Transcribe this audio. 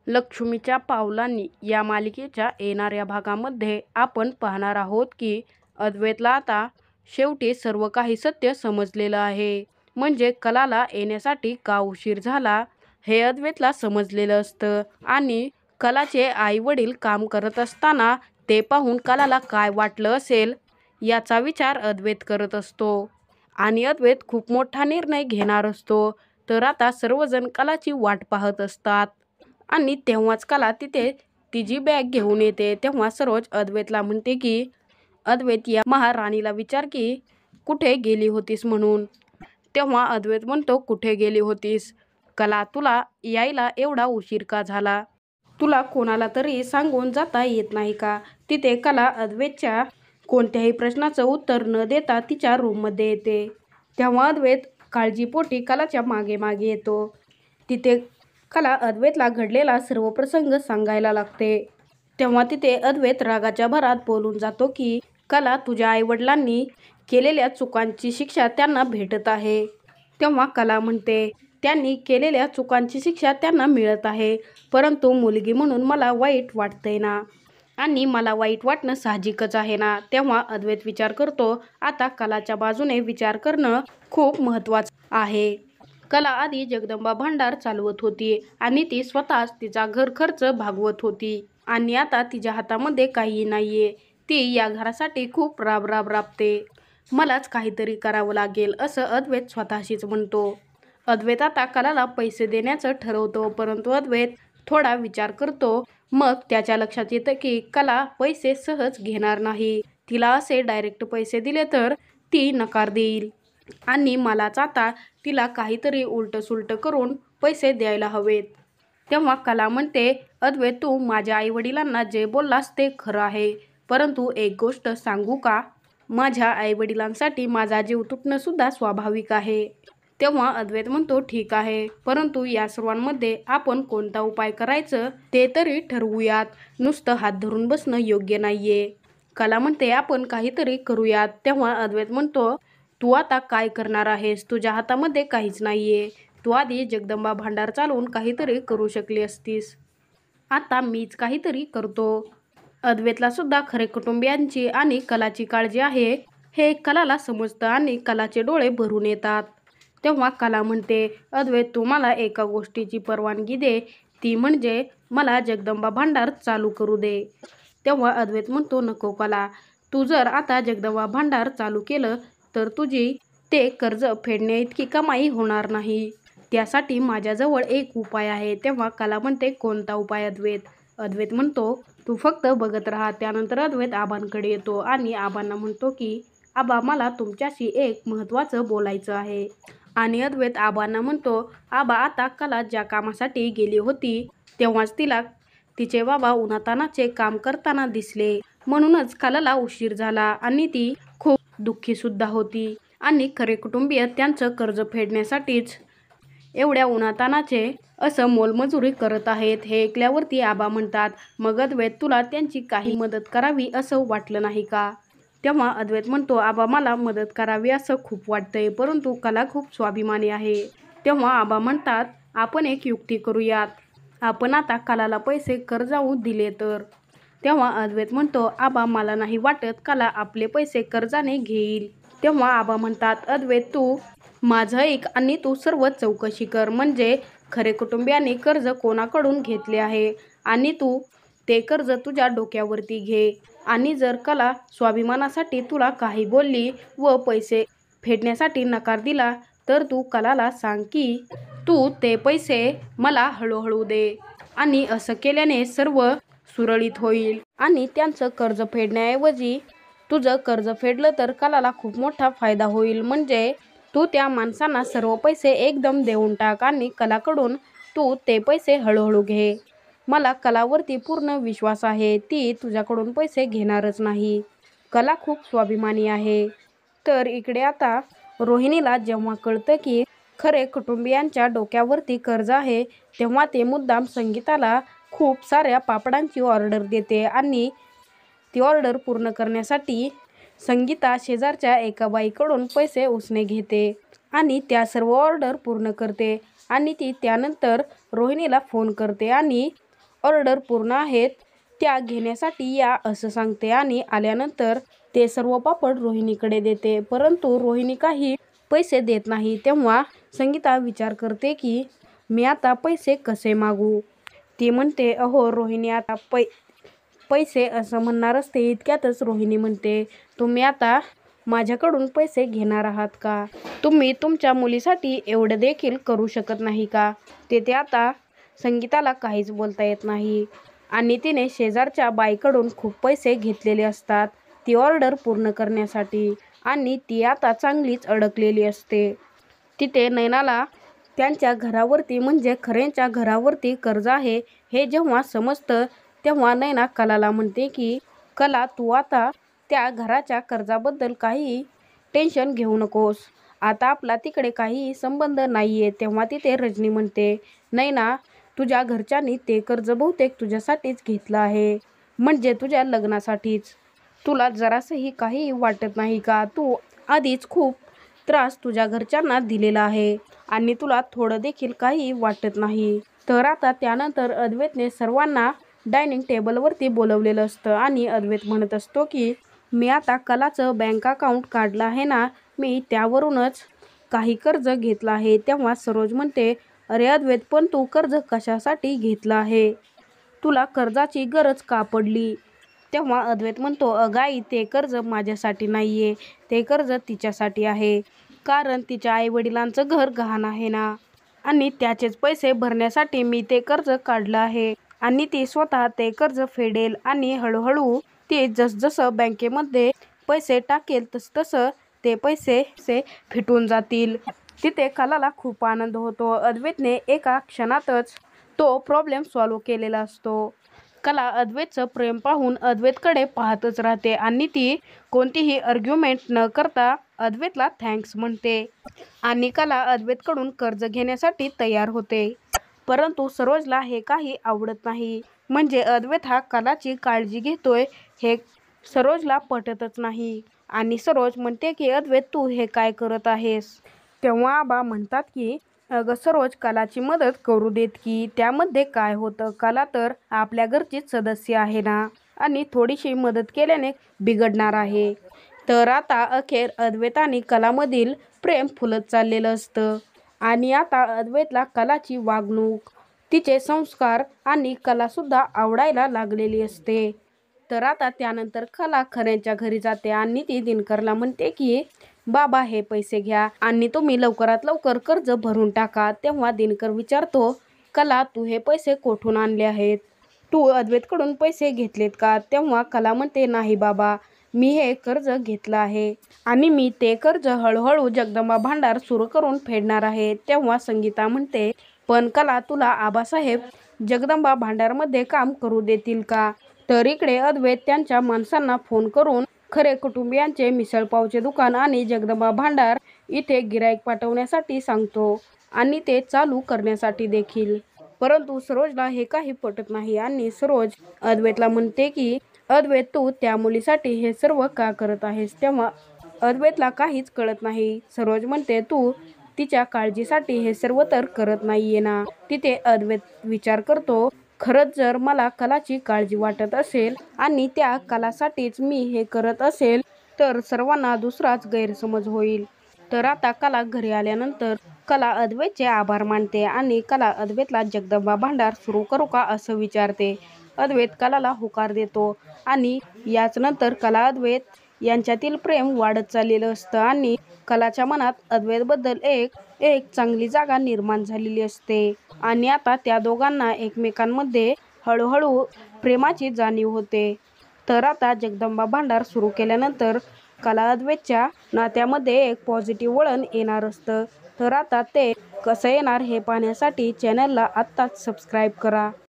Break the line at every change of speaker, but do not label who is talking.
लक्ष्मीच्या पावलांनी या मालिकेच्या येणाऱ्या भागामध्ये आपण पाहणार आहोत की अद्वैतला आता शेवटी सर्व काही सत्य समजलेलं आहे. म्हणजे कलाला येण्यासाठी का उशीर झाला हे अद्वैतला समजलेलं असतं आणि कलाचे आई वडील काम करत असताना ते पाहून कलाला काय वाटलं असेल याचा विचार अद्वैत करत असतो. आणि अद्वैत खूप मोठा निर्णय घेणार असतो. तर आता सर्वजण कलाची वाट पाहत असतात आणि तेव्हाच कला तिथे तिची बॅग घेऊन येते. तेव्हा सरोज अद्वैतला म्हणते की अद्वैत या महाराणीला विचार की कुठे गेली होतीस म्हणून. तेव्हा अद्वैत म्हणतो कुठे गेली होतीस कला, तुला यायला एवढा उशीर का झाला, तुला कोणाला तरी सांगून जाता येत नाही का. तिथे कला अद्वैतच्या कोणत्याही प्रश्नाचं उत्तर न देता तिच्या रूममध्ये येते. तेव्हा अद्वैत काळजीपोटी कलाच्या मागे मागे येतो. तिथे कला अद्वैतला घडलेला सर्व प्रसंग सांगायला लागते. तेव्हा तिथे अद्वैत रागाच्या भरात बोलून जातो की कला, तुझ्या आईवडिलांनी केलेल्या चुकांची शिक्षा त्यांना भेटत आहे. तेव्हा कला म्हणते त्यांनी केलेल्या चुकांची शिक्षा त्यांना मिळत आहे, परंतु मुलगी म्हणून मला वाईट वाटतंय ना, आणि मला वाईट वाटणं साहजिकच आहे ना. तेव्हा अद्वैत विचार करतो आता कलाच्या बाजूने विचार करणं खूप महत्त्वाचं आहे. कला आधी जगदंबा भांडार चालवत होती आणि ती स्वतःच तिचा घर खर्च भागवत होती आणि आता तिच्या हातामध्ये काही नाहीये. ती या घरासाठी खूप राबते. मलाच काहीतरी करावं लागेल असं अद्वैत स्वतःशीच म्हणतो. अद्वैत आता कलाला पैसे देण्याचं ठरवतो, परंतु अद्वैत थोडा विचार करतो. मग त्याच्या लक्षात येतं की कला पैसे सहज घेणार नाही. तिला असे डायरेक्ट पैसे दिले तर ती नकार देईल आणि मलाच आता तिला काहीतरी उलटं करून पैसे द्यायला हवेत. तेव्हा कला म्हणते अद्वैत, तू माझ्या आईवडिलांना जे बोललास ते खरं आहे, परंतु एक गोष्ट सांगू का, माझ्या आईवडिलांसाठी माझा जीव तुटणं सुद्धा स्वाभाविक आहे. तेव्हा अद्वैत म्हणतो ठीक आहे, परंतु या सर्वांमध्ये आपण कोणता उपाय करायचं ते तरी ठरवूयात. नुसतं हात धरून बसणं योग्य नाहीये. कला म्हणते आपण काहीतरी करूयात. तेव्हा अद्वैत म्हणतो तू आता काय करणार आहेस, तुझ्या हातामध्ये काहीच नाहीये. तू आधी जगदंबा भांडार चालवून काहीतरी करू शकली असतीस, आता मीच काहीतरी करतो. अद्वैतला सुद्धा खरे कुटुंबियांची आणि कलाची काळजी आहे हे कलाला समजतं आणि कलाचे डोळे भरून येतात. तेव्हा कला म्हणते अद्वैत, तू मला एका गोष्टीची परवानगी दे, ती म्हणजे मला जगदंबा भांडार चालू करू दे. तेव्हा अद्वैत म्हणतो नको कला, तू जर आता जगदंबा भांडार चालू केलं तर तुझी ते कर्ज फेडण्या इतकी कमाई होणार नाही. त्यासाठी माझ्याजवळ एक उपाय आहे. तेव्हा कला म्हणते कोणता उपाय अद्वैत. अद्वैत म्हणतो तू फक्त बघत राहा. त्यानंतर अद्वैत आबांकडे येतो आणि आबांना म्हणतो की आबा, मला तुमच्याशी एक महत्त्वाचं बोलायचं आहे. आणि अद्वैत आबांना म्हणतो आबा, आता कला ज्या कामासाठी गेली होती तेव्हाच तिला तिचे बाबा उन्हातानाचे काम करताना दिसले, म्हणूनच कलाला उशीर झाला आणि ती खूप दुःखी सुद्धा होती आणि खरे कुटुंबीय त्यांचं कर्ज फेडण्यासाठीच एवढ्या उन्हातानाचे असं मोलमजुरी करत आहेत. हे ऐकल्यावरती आबा म्हणतात मग अद्वैत, तुला त्यांची काही मदत करावी असं वाटलं नाही का. तेव्हा अद्वैत म्हणतो आबा, मला मदत करावी असं खूप वाटतंय, परंतु कला खूप स्वाभिमानी आहे. तेव्हा आबा म्हणतात आपण एक युक्ती करूयात, आपण आता कलाला पैसे कर्जाऊ दिले तर. तेव्हा अद्वैत म्हणतो आबा, मला नाही वाटत कला आपले पैसे कर्जाने घेईल. तेव्हा आबा म्हणतात अद्वैत, तू माझं ऐक आणि तू सर्व चौकशी कर, म्हणजे खरे कुटुंबियांनी कर्ज कोणाकडून घेतले आहे आणि तू ते कर्ज तुझ्या डोक्यावरती घे. आणि जर कला स्वाभिमानासाठी तुला काही बोलली व पैसे फेडण्यासाठी नकार दिला तर तू कलाला सांग की तू ते पैसे मला हळूहळू दे, आणि असं केल्याने सर्व सुरळीत होईल आणि त्यांचं कर्ज फेडण्याऐवजी तुझं कर्ज फेडलं तर कलाला खूप मोठा फायदा होईल. म्हणजे तू त्या माणसांना सर्व पैसे एकदम देऊन टाक आणि कलाकडून तू ते पैसे हळूहळू घे. मला कलावरती पूर्ण विश्वास आहे, ती तुझ्याकडून पैसे घेणारच नाही. कला खूप स्वाभिमानी आहे. तर इकडे आता रोहिणीला जेव्हा कळतं की खरे कुटुंबियांच्या डोक्यावरती कर्ज आहे तेव्हा ते मुद्दाम संगीताला खूप साऱ्या पापडांची ऑर्डर देते आणि ती ऑर्डर पूर्ण करण्यासाठी संगीता शेजारच्या एका बाईकडून पैसे उसने घेते आणि त्या सर्व ऑर्डर पूर्ण करते आणि ती त्यानंतर रोहिणीला फोन करते आणि ऑर्डर पूर्ण आहेत त्या घेण्यासाठी या असं सांगते आणि आल्यानंतर ते सर्व पापड रोहिणीकडे देते. परंतु रोहिणी काही पैसे देत नाही. तेव्हा संगीता विचार करते की मी आता पैसे कसे मागू. ती म्हणते अहो रोहिणी आता पैसे असं म्हणणार असते इतक्यातच रोहिणी म्हणते तुम्ही आता माझ्याकडून पैसे घेणार आहात का. तुम्ही तुमच्या मुलीसाठी एवढं देखील करू शकत नाही का. तेथे आता संगीताला काहीच बोलता येत नाही आणि तिने शेजारच्या बाईकडून खूप पैसे घेतलेले असतात ती ऑर्डर पूर्ण करण्यासाठी आणि ती आता चांगलीच अडकलेली असते. तिथे नैनाला त्यांच्या घरावरती म्हणजे खऱ्यांच्या घरावरती कर्ज आहे हे जेव्हा समजतं तेव्हा नैना कलाला म्हणते की कला तू आता त्या घराच्या कर्जाबद्दल काही टेन्शन घेऊ नकोस. आता आपला तिकडे काही संबंध नाहीये. तेव्हा तिथे रजनी म्हणते नैना तुझ्या घरच्यांनी ते कर्ज बहुतेक तुझ्यासाठीच घेतलं आहे म्हणजे तुझ्या लग्नासाठीच. तुला जरासही काही वाटत नाही का. तू आधीच खूप त्रास तुझ्या घरच्यांना दिलेला आहे आणि तुला थोडं देखील काही वाटत नाही. तर आता त्यानंतर अद्वैतने सर्वांना डायनिंग टेबलवरती बोलवलेलं असतं आणि अद्वैत म्हणत असतो की मी आता कलाचं बँक अकाउंट काढलं आहे ना मी त्यावरूनच काही कर्ज घेतलं आहे. तेव्हा सरोज म्हणते अरे अद्वैत पण तू कर्ज कशासाठी घेतलं आहे. तुला कर्जाची गरज का पडली. तेव्हा अद्वैत म्हणतो अगं आई ते कर्ज माझ्यासाठी नाहीये ते कर्ज तिच्यासाठी आहे कारण तिच्या आईवडिलांचं घर गहाण आहे ना आणि त्याचेच पैसे भरण्यासाठी मी ते कर्ज काढलं आहे आणि ती स्वतः ते कर्ज फेडेल आणि हळूहळू ती जसजसं बँकेमध्ये पैसे टाकेल तसतसं ते पैसे फिटून जातील. तिथे कलाला खूप आनंद होतो. अद्वैतने एका क्षणातच तो प्रॉब्लेम सॉल्व्ह केलेला असतो. कला अद्वैतचं प्रेम पाहून अद्वैतकडे पाहतच राहते आणि ती कोणतीही आर्ग्युमेंट न करता अद्वैतला थँक्स म्हणते आणि कला अद्वैतकडून कर्ज घेण्यासाठी तयार होते. परंतु सरोजला हे काही आवडत नाही. म्हणजे अद्वैत हा कलाची काळजी घेतोय हे सरोजला पटतच नाही आणि सरोज म्हणते की अद्वैत तू हे काय करत आहेस. तेव्हा आबा म्हणतात की अगं सरोज कलाची मदत करू देत की त्यामध्ये काय होतं. कला तर आपल्या घरचीच सदस्य आहे ना आणि थोडीशी मदत केल्याने बिघडणार आहे. तर आता अखेर अद्वैत आणि कलामधील प्रेम फुलत चाललेलं असतं आणि आता अद्वैतला कलाची वागणूक तिचे संस्कार आणि कलासुद्धा आवडायला लागलेली असते. तर आता त्यानंतर कला खऱ्यांच्या घरी जाते आणि ती दिनकरला म्हणते की बाबा हे पैसे घ्या आणि तुम्ही लवकरात लवकर कर्ज भरून टाका. तेव्हा दिनकर विचारतो कला तू हे पैसे कोठून आणले आहेत. तू अद्वैतकडून पैसे घेतलेत का. तेव्हा कला म्हणते नाही बाबा मी हे कर्ज घेतलं आहे आणि मी ते कर्ज हळूहळू जगदंबा भांडार सुरू करून फेडणार आहे. तेव्हा संगीता म्हणते पण कला तुला आबासाहेब जगदंबा भांडारमध्ये काम करू देतील का. तर इकडे अद्वैत त्यांच्या माणसांना फोन करून खरे कुटुंबियांचे मिसळपावचे दुकान आणि जगदंबा भांडार इथे गिराईक पाठवण्यासाठी सांगतो आणि ते चालू करण्यासाठी देखील. परंतु सरोजला हे काही पटत नाही आणि सरोज अद्वैतला म्हणते की अद्वैत तू त्या मुलीसाठी हे सर्व का करत आहेस. तेव्हा अद्वैतला काहीच कळत नाही. सरोज म्हणते तू तिच्या काळजीसाठी हे सर्व तर करत नाहीये ना. तिथे अद्वैत विचार करतो खरंच जर मला कलाची काळजी वाटत असेल आणि त्या कलासाठीच मी हे करत असेल तर सर्वांना दुसराच गैरसमज होईल. तर आता कला घरी आल्यानंतर कला अद्वैतचे आभार मानते आणि कला अद्वैतला जगदंबा भांडार सुरू करू का असं विचारते. अद्वैत कलाला होकार देतो आणि याच नंतर कला अद्वैत यांच्यातील प्रेम वाढत चाललेलं असतं आणि कलाच्या मनात अद्वैतबद्दल एक चांगली जागा निर्माण झालेली असते आणि आता त्या दोघांना एकमेकांमध्ये हळूहळू प्रेमाची जाणीव होते. तर आता जगदंबा भांडार सुरू केल्यानंतर कला अद्वैतच्या नात्यामध्ये एक पॉझिटिव्ह वळण येणार असतं. तर आता ते कसं येणार हे पाहण्यासाठी चॅनलला आत्ताच सबस्क्राईब करा.